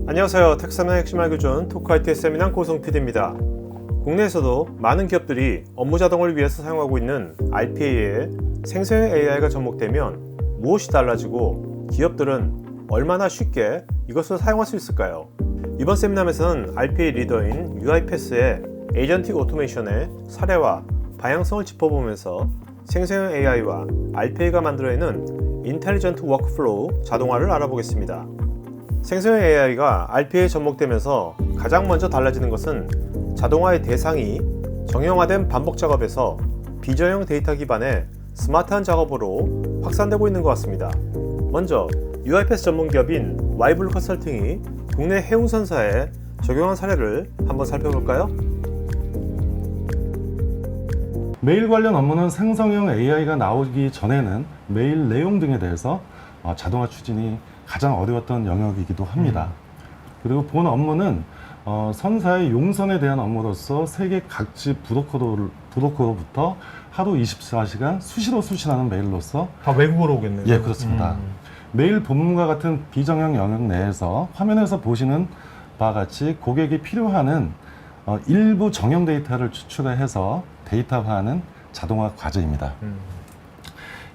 안녕하세요. 텍사나의 핵심 알기 좋은 토크 IT 세미나 고성 PD입니다. 국내에서도 많은 기업들이 업무 자동을 위해서 사용하고 있는 RPA에 생성형 AI가 접목되면 무엇이 달라지고 기업들은 얼마나 쉽게 이것을 사용할 수 있을까요? 이번 세미나에서는 RPA 리더인 UiPath의 에이전틱 오토메이션의 사례와 방향성을 짚어보면서 생성형 AI와 RPA가 만들어내는 인텔리전트 워크플로우 자동화를 알아보겠습니다. 생성형 AI가 RPA에 접목되면서 가장 먼저 달라지는 것은 자동화의 대상이 정형화된 반복 작업에서 비정형 데이터 기반의 스마트한 작업으로 확산되고 있는 것 같습니다. 먼저 UiPath 전문 기업인 Yblue 컨설팅이 국내 해운선사에 적용한 사례를 한번 살펴볼까요? 메일 관련 업무는 생성형 AI가 나오기 전에는 메일 내용 등에 대해서 자동화 추진이 가장 어려웠던 영역이기도 합니다. 그리고 본 업무는 선사의 용선에 대한 업무로서 세계 각지 브로커로부터 하루 24시간 수시로 수신하는 메일로서 다 외국어로 오겠네요. 예, 그렇습니다. 메일 본문과 같은 비정형 영역 내에서 화면에서 보시는 바와 같이 고객이 필요하는 일부 정형 데이터를 추출해서 데이터화하는 자동화 과제입니다.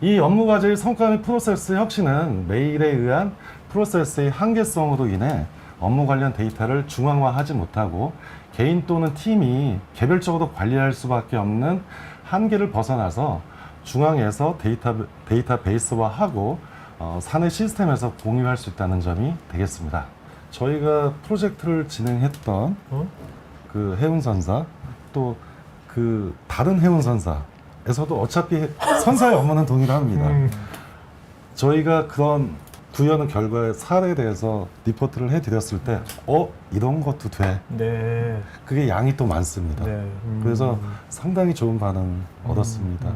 이 업무 과제의 성과 및 프로세스 혁신은 메일에 의한 프로세스의 한계성으로 인해 업무 관련 데이터를 중앙화하지 못하고 개인 또는 팀이 개별적으로 관리할 수밖에 없는 한계를 벗어나서 중앙에서 데이터베이스화하고 사내 시스템에서 공유할 수 있다는 점이 되겠습니다. 저희가 프로젝트를 진행했던 그 해운선사 또 그 다른 해운선사에서도 어차피 선사의 업무는 동일합니다. 저희가 그런 구현의 결과의 사례에 대해서 리포트를 해드렸을 때 이런 것도 돼. 네. 그게 양이 또 많습니다. 네. 그래서 상당히 좋은 반응 얻었습니다.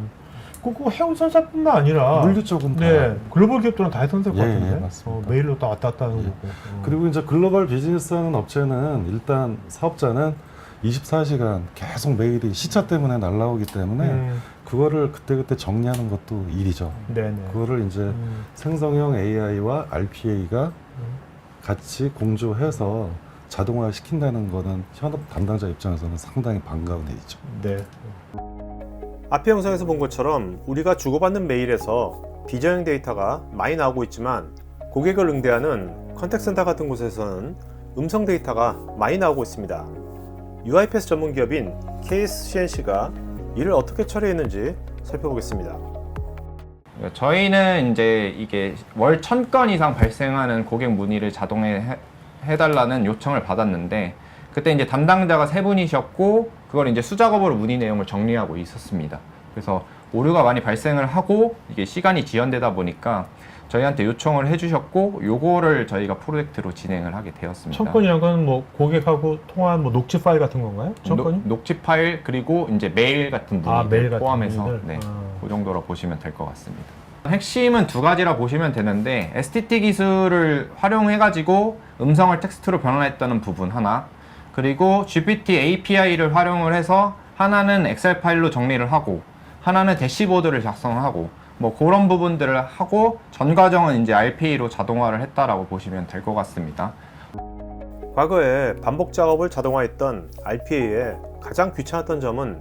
그 해운선사뿐만 아니라 물류 쪽은 다. 네, 글로벌 기업들은 다 했던 것 예, 같은데. 예, 맞습니다. 메일로 또 왔다 갔다 하는 거고. 그리고 이제 글로벌 비즈니스 하는 업체는 일단 사업자는 24시간 계속 메일이 시차 때문에 날라오기 때문에 그거를 그때그때 정리하는 것도 일이죠. 네네. 그거를 이제 생성형 AI와 RPA가 같이 공조해서 자동화 시킨다는 거는 현업 담당자 입장에서는 상당히 반가운 일이죠. 네. 앞의 영상에서 본 것처럼 우리가 주고받는 메일에서 비정형 데이터가 많이 나오고 있지만 고객을 응대하는 컨택센터 같은 곳에서는 음성 데이터가 많이 나오고 있습니다. UiPath 전문 기업인 KSCNC가 이를 어떻게 처리했는지 살펴보겠습니다. 저희는 이제 이게 월 1000건 이상 발생하는 고객 문의를 자동해 해달라는 요청을 받았는데 그때 이제 담당자가 3분이셨고 그걸 이제 수작업으로 문의 내용을 정리하고 있었습니다. 그래서 오류가 많이 발생을 하고 이게 시간이 지연되다 보니까 저희한테 요청을 해주셨고 요거를 저희가 프로젝트로 진행을 하게 되었습니다. 1000건이란 건 뭐 고객하고 통화한 뭐 녹취 파일 같은 건가요? 1000건이? 녹취 파일 그리고 이제 메일 같은 문의들 메일 같은 포함해서 문의들? 네, 그 정도로 보시면 될 것 같습니다. 핵심은 두 가지라 보시면 되는데 STT 기술을 활용해가지고 음성을 텍스트로 변환했다는 부분 하나, 그리고 GPT API를 활용을 해서 하나는 엑셀 파일로 정리를 하고 하나는 대시보드를 작성하고 뭐 그런 부분들을 하고 전 과정은 이제 RPA로 자동화를 했다라고 보시면 될 것 같습니다. 과거에 반복 작업을 자동화했던 RPA의 가장 귀찮았던 점은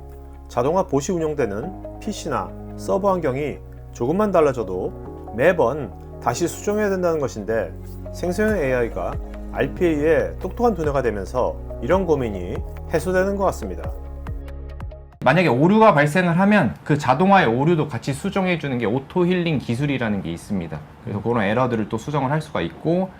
자동화 봇이 운영되는 PC나 서버 환경이 조금만 달라져도 매번 다시 수정해야 된다는 것인데 생성형 AI가 RPA의 똑똑한 두뇌가 되면서 이런 고민이 해소되는 것 같습니다. 만약에 오류가 발생을 하면 그 자동화의 오류도 같이 수정해 주는 게 오토 힐링 기술이라는 게 있습니다. 그래서 그런 에러들을 또 수정을 할 수가 있고,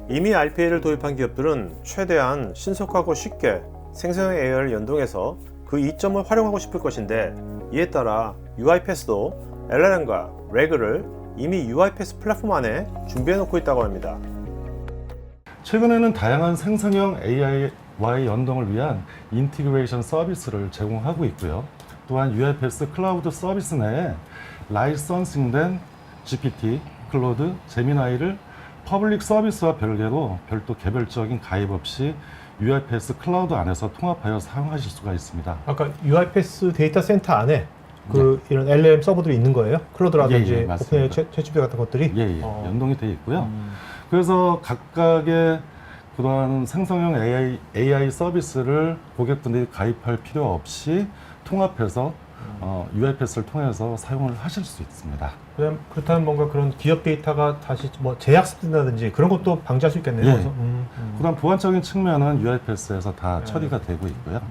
이미 RPA를 도입한 기업들은 최대한 신속하고 쉽게 생성형 AI를 연동해서 그 이점을 활용하고 싶을 것인데 이에 따라 UiPath도 LLM과 RAG를 이미 UiPath 플랫폼 안에 준비해 놓고 있다고 합니다. 최근에는 다양한 생성형 AI와의 연동을 위한 인티그레이션 서비스를 제공하고 있고요. 또한 UiPath 클라우드 서비스 내에 라이선싱된 GPT, 클로드, 제미나이를 퍼블릭 서비스와 별개로 별도 개별적인 가입 없이 UiPath 클라우드 안에서 통합하여 사용하실 수가 있습니다. 아까 UiPath 데이터 센터 안에 이런 LLM 서버들이 있는 거예요? 클로드라든지 예, 맞습니다. 오픈AI, 챗GPT 같은 것들이? 연동이 되어 있고요. 그래서 각각의 그러한 생성형 AI 서비스를 고객분들이 가입할 필요 없이 통합해서 UiPath를 통해서 사용을 하실 수 있습니다. 그렇다면 뭔가 그런 기업 데이터가 다시 뭐 재학습된다든지 그런 것도 방지할 수 있겠네요. 예. 그래서, 그다음 보안적인 측면은 UiPath에서 다 처리가 되고 있고요.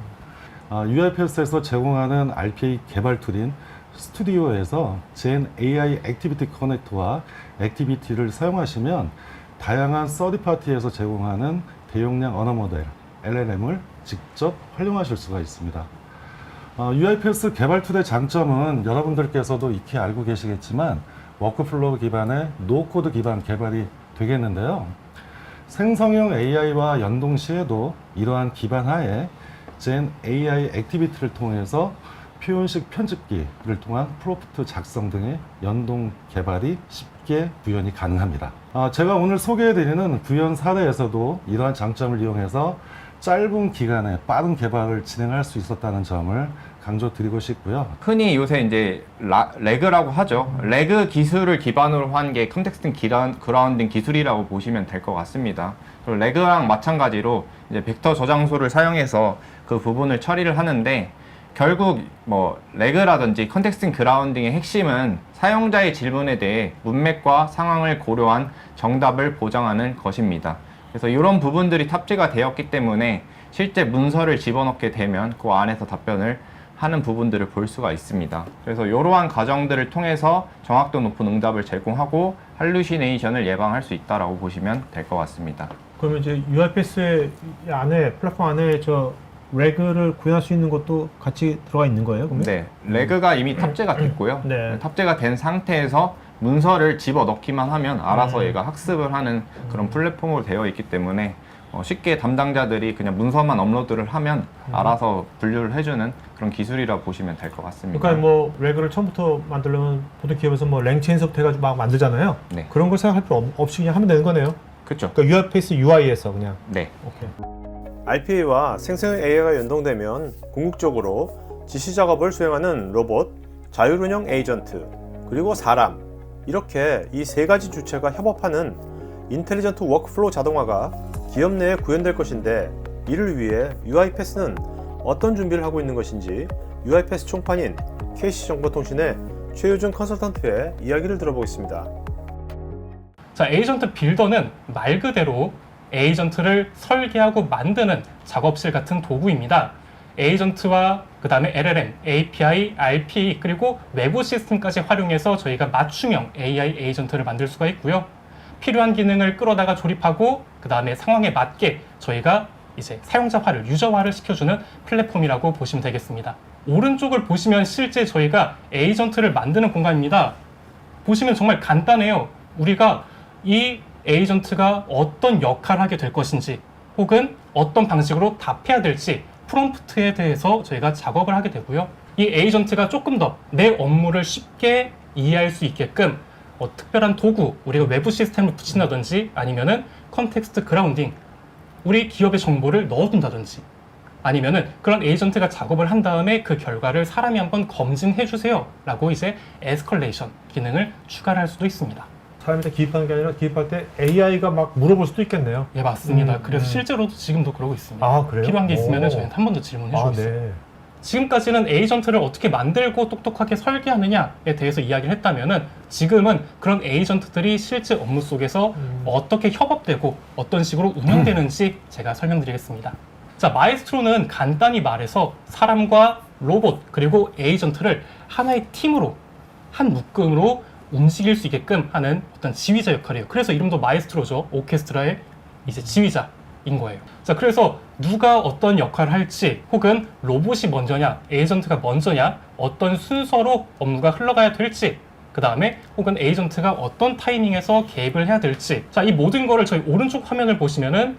UiPath에서 제공하는 RPA 개발 툴인 스튜디오에서 Gen AI 액티비티 커넥터와 액티비티를 사용하시면 다양한 서드파티에서 제공하는 대용량 언어 모델 LLM을 직접 활용하실 수가 있습니다. UiPath 개발 툴의 장점은 여러분들께서도 익히 알고 계시겠지만 워크플로우 기반의 노코드 기반 개발이 되겠는데요. 생성형 AI와 연동 시에도 이러한 기반 하에 Gen AI 액티비티를 통해서 표현식 편집기를 통한 프롬프트 작성 등의 연동 개발이 쉽게 구현이 가능합니다. 제가 오늘 소개해드리는 구현 사례에서도 이러한 장점을 이용해서 짧은 기간에 빠른 개발을 진행할 수 있었다는 점을 강조드리고 싶고요. 흔히 요새 이제 레그라고 하죠. 레그 기술을 기반으로 한 게 컨텍스트 그라운딩 기술이라고 보시면 될 것 같습니다. 그리고 레그랑 마찬가지로 이제 벡터 저장소를 사용해서 그 부분을 처리를 하는데, 결국 뭐 레그라든지 컨텍스트 그라운딩의 핵심은 사용자의 질문에 대해 문맥과 상황을 고려한 정답을 보장하는 것입니다. 그래서 이런 부분들이 탑재가 되었기 때문에 실제 문서를 집어넣게 되면 그 안에서 답변을 하는 부분들을 볼 수가 있습니다. 그래서 이러한 과정들을 통해서 정확도 높은 응답을 제공하고 할루시네이션을 예방할 수 있다라고 보시면 될 것 같습니다. 그러면 이제 UiPath 안에 플랫폼 안에 저 레그를 구현할 수 있는 것도 같이 들어가 있는 거예요? 그러면? 네, 레그가 이미 탑재가 됐고요. 네. 탑재가 된 상태에서 문서를 집어넣기만 하면 알아서 얘가 학습을 하는 그런 플랫폼으로 되어 있기 때문에 쉽게 담당자들이 그냥 문서만 업로드를 하면 알아서 분류를 해주는 그런 기술이라고 보시면 될 것 같습니다. 그러니까 뭐 레그를 처음부터 만들려면 보통 기업에서 뭐 랭체인서부터 해가지고 막 만들잖아요. 네. 그런 걸 생각할 필요 없이 그냥 하면 되는 거네요. 그렇죠. 그러니까 UiPath UI에서 그냥. 네. 오케이. RPA와 생성형 AI가 연동되면 궁극적으로 지시 작업을 수행하는 로봇, 자율운영 에이전트, 그리고 사람, 이렇게 이 세 가지 주체가 협업하는 인텔리전트 워크플로우 자동화가 기업 내에 구현될 것인데, 이를 위해 UiPath는 어떤 준비를 하고 있는 것인지 UiPath 총판인 KC정보통신의 최유준 컨설턴트의 이야기를 들어보겠습니다. 자, 에이전트 빌더는 말 그대로 에이전트를 설계하고 만드는 작업실 같은 도구입니다. 에이전트와 그 다음에 LLM, API, RPA 그리고 외부 시스템까지 활용해서 저희가 맞춤형 AI 에이전트를 만들 수가 있고요. 필요한 기능을 끌어다가 조립하고 그 다음에 상황에 맞게 저희가 이제 사용자화를, 유저화를 시켜주는 플랫폼이라고 보시면 되겠습니다. 오른쪽을 보시면 실제 저희가 에이전트를 만드는 공간입니다. 보시면 정말 간단해요. 우리가 이 에이전트가 어떤 역할을 하게 될 것인지 혹은 어떤 방식으로 답해야 될지 프롬프트에 대해서 저희가 작업을 하게 되고요. 이 에이전트가 조금 더 내 업무를 쉽게 이해할 수 있게끔 특별한 도구, 우리가 외부 시스템을 붙인다든지 아니면은 컨텍스트 그라운딩, 우리 기업의 정보를 넣어둔다든지 아니면은 그런 에이전트가 작업을 한 다음에 그 결과를 사람이 한번 검증해 주세요 라고 이제 에스컬레이션 기능을 추가를 할 수도 있습니다. 사람한테 기입하는 게 아니라 기입할 때 AI가 막 물어볼 수도 있겠네요. 예, 맞습니다. 그래서 실제로도 지금도 그러고 있습니다. 아, 그래요? 필요한 게 있으면 오. 저희한테 한 번 더 질문해 주고 있어요. 네. 지금까지는 에이전트를 어떻게 만들고 똑똑하게 설계하느냐에 대해서 이야기를 했다면은 지금은 그런 에이전트들이 실제 업무 속에서 어떻게 협업되고 어떤 식으로 운영되는지 제가 설명드리겠습니다. 자, 마에스트로는 간단히 말해서 사람과 로봇 그리고 에이전트를 하나의 팀으로 한 묶음으로 움직일 수 있게끔 하는 어떤 지휘자 역할이에요. 그래서 이름도 마에스트로죠. 오케스트라의 이제 지휘자인 거예요. 자, 그래서 누가 어떤 역할을 할지 혹은 로봇이 먼저냐, 에이전트가 먼저냐, 어떤 순서로 업무가 흘러가야 될지, 그 다음에 혹은 에이전트가 어떤 타이밍에서 개입을 해야 될지, 자, 이 모든 거를 저희 오른쪽 화면을 보시면은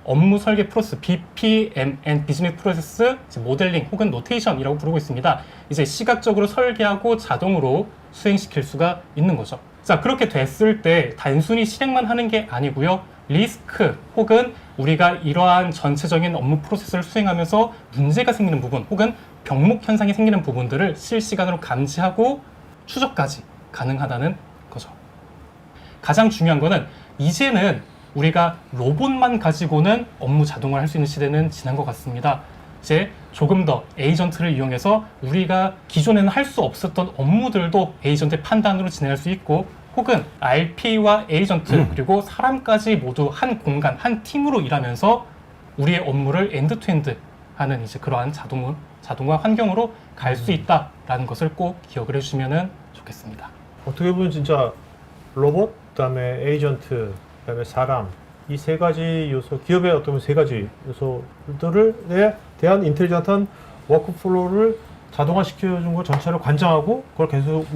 업무 설계 프로세스, BPMN, 비즈니스 프로세스 모델링 혹은 노테이션이라고 부르고 있습니다. 이제 시각적으로 설계하고 자동으로 수행시킬 수가 있는 거죠. 자, 그렇게 됐을 때 단순히 실행만 하는 게 아니고요. 리스크 혹은 우리가 이러한 전체적인 업무 프로세스를 수행하면서 문제가 생기는 부분 혹은 병목 현상이 생기는 부분들을 실시간으로 감지하고 추적까지 가능하다는 거죠. 가장 중요한 거는 이제는 우리가 로봇만 가지고는 업무 자동화를 할 수 있는 시대는 지난 것 같습니다. 이제 조금 더 에이전트를 이용해서 우리가 기존에는 할 수 없었던 업무들도 에이전트의 판단으로 진행할 수 있고, 혹은 RP와 에이전트 그리고 사람까지 모두 한 공간, 한 팀으로 일하면서 우리의 업무를 엔드투엔드 하는 이제 그러한 자동화 환경으로 갈 수 있다라는 것을 꼭 기억을 해주시면 좋겠습니다. 어떻게 보면 진짜 로봇, 그다음에 에이전트, 그다음에 사람, 이 세 가지 요소, 기업의 어떤 세 가지 요소들에 대한 인텔리전트한 워크플로우를 자동화시켜준 걸 전체를 관장하고 그걸 계속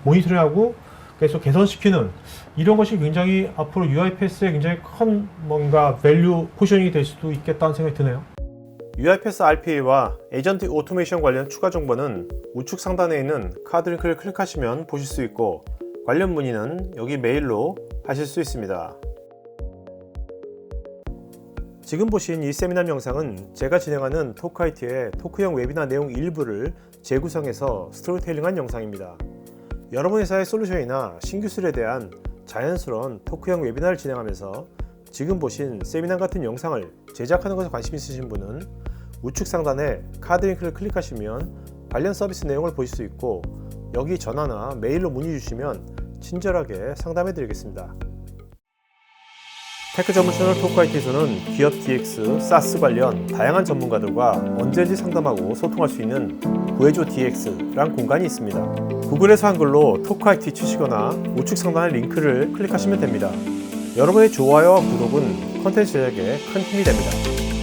모니터링하고 계속 개선시키는 이런 것이 굉장히 앞으로 UiPath의 굉장히 큰 뭔가 밸류 포지셔닝이 될 수도 있겠다는 생각이 드네요. UiPath RPA와 에이전트 오토메이션 관련 추가 정보는 우측 상단에 있는 카드 링크를 클릭하시면 보실 수 있고, 관련 문의는 여기 메일로 하실 수 있습니다. 지금 보신 이 세미나 영상은 제가 진행하는 토크IT의 토크형 웨비나 내용 일부를 재구성해서 스토리텔링한 영상입니다. 여러분 회사의 솔루션이나 신기술에 대한 자연스러운 토크형 웨비나를 진행하면서 지금 보신 세미나 같은 영상을 제작하는 것에 관심 있으신 분은 우측 상단에 카드 링크를 클릭하시면 관련 서비스 내용을 보실 수 있고, 여기 전화나 메일로 문의 주시면 친절하게 상담해 드리겠습니다. 테크 전문 채널 토크IT에서는 기업 DX, SaaS 관련 다양한 전문가들과 언제든지 상담하고 소통할 수 있는 구해줘 DX라는 공간이 있습니다. 구글에서 한글로 토크IT 치시거나 우측 상단의 링크를 클릭하시면 됩니다. 여러분의 좋아요와 구독은 컨텐츠 제작에 큰 힘이 됩니다.